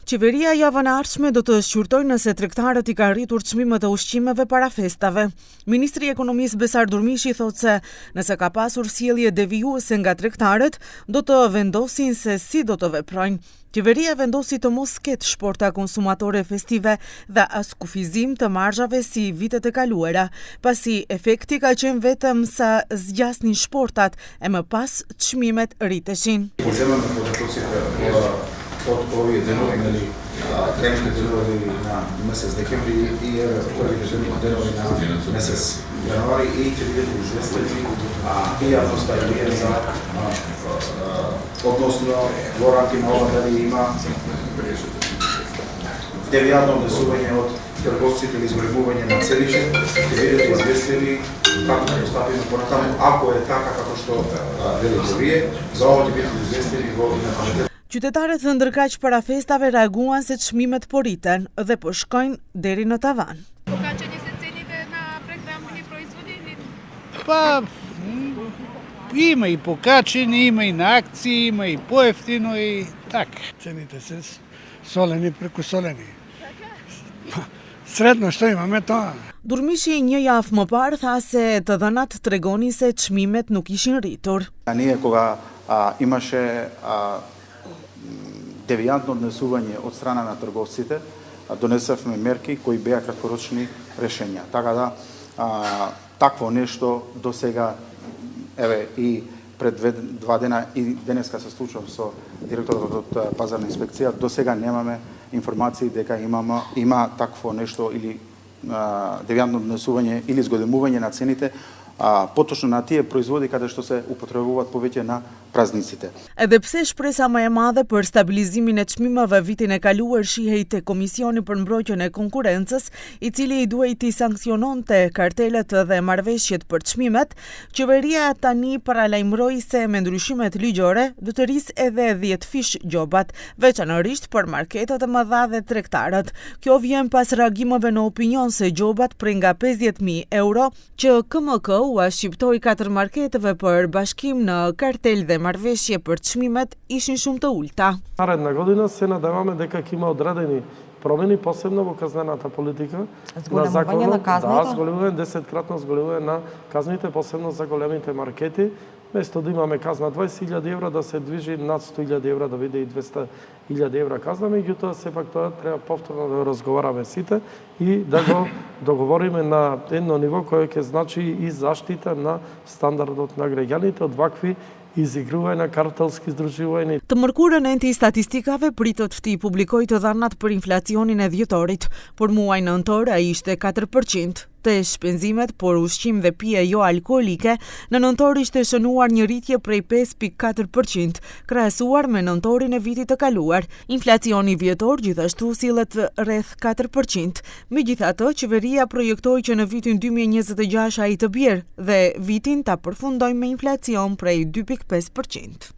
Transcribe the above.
Qeveria javën e ardhshme do të shqyrtojë nëse tregtarët i kanë rritur çmimet e ushqimeve para festave. Ministri i Ekonomisë Besar Durmishi thotë se nëse ka pasur sjellje devijuese nga tregtarët, do të vendosin se si do të veprojnë. Qeveria vendosi të mos ketë shporta konsumatore festive dhe as kufizim të marzhave si vitet e kaluara, pasi efekti ka qenë vetëm sa zgjasnin shportat e më pas çmimet rriteshin. Od ovih denovali trenutni denovali na mesec dekembri i prvih denovali na mesec januari i će biti izvestiti i javnost je za odnosno Goranki Nova da li ima devijatno odnesuvanje od trgovcите ili izvrebuvanje na celiće, će vidjeti izvestili kako da postavimo ponatamo, ako je taka kako što velite prije, za ovo će biti izvestili na Qytetarët dhe ndërkaq para festave reaguan se çmimet po rriten dhe po shkojnë deri në tavan. Po ka qenë se cenite na prehrambenih proizvodih? Pa ima i pokačeni, ima i na akciji, ima i pojeftino i tak. Cenite se soleni preko soleni. Sretno što imame to. Durmishi një javë më parë tha se të dhënat tregonin se çmimet nuk ishin rritur. Ние кога имаше девијантно однесување од страна на трговците, донесавме мерки кои беа краткорочни решенја. Така да такво нешто до сега, еве и пред 2 дена и денеска се случува со директорот од пазарна инспекција, до сега немаме информации дека има такво нешто или девијантно однесување или зголемување на цените, поточно на тие производи каде што се употребуваат повеќе на praznicite. Edhe pse shpresa më e madhe për stabilizimin e çmimeve vitin e kaluar shihej te Komisioni për Mbrojtjen e Konkurrencës, i cili i duhej të sankciononte kartelet dhe marrëveshjet për çmimet, qeveria tani paralajmëroi se me ndryshimet ligjore do të rrisë edhe 10 fish gjobat, veçanërisht për marketet e mëdha dhe tregtarët. Kjo vjen pas reagimeve në opinion se gjobat prej nga 50.000 euro që KMK u shqiptoi 4 marketeve për bashkim në kartel dhe marrëveshje për çmimet ishin shumë të ulta. Наредна година се надеваме дека ќе има одредени промени, посебно во казнената политика. Зголемување на казните? Да, зголемување, 10-кратно зголемување на казните, посебно за големите маркети. Место да имаме казна 20.000 евра, да се движи над 100.000 евра, да биде и 200.000 евра казна, меѓутоа сепак тоа треба повторно да разговараме сите и да го договориме на едно ниво кое ќе значи и заштита на стандардот на граѓаните од вакви izigruajnë kartelski združivajnë. Të mërkurën enti statistikave pritet të publikojë të dhanat për inflacionin e dhjetorit. Për muajin nëntor ai ishte 4%. Të shpenzimet por ushqim dhe pije jo alkoolike në nëntor ishte shënuar një rritje prej 5.4%, krahasuar me nëntorin e vitit të kaluar. Inflacioni vjetor gjithashtu sillet rreth 4%. Megjithatë, qeveria projektoi që në vitin 2026 ai të bjerë dhe vitin ta përfundojë me inflacion prej 2.5%.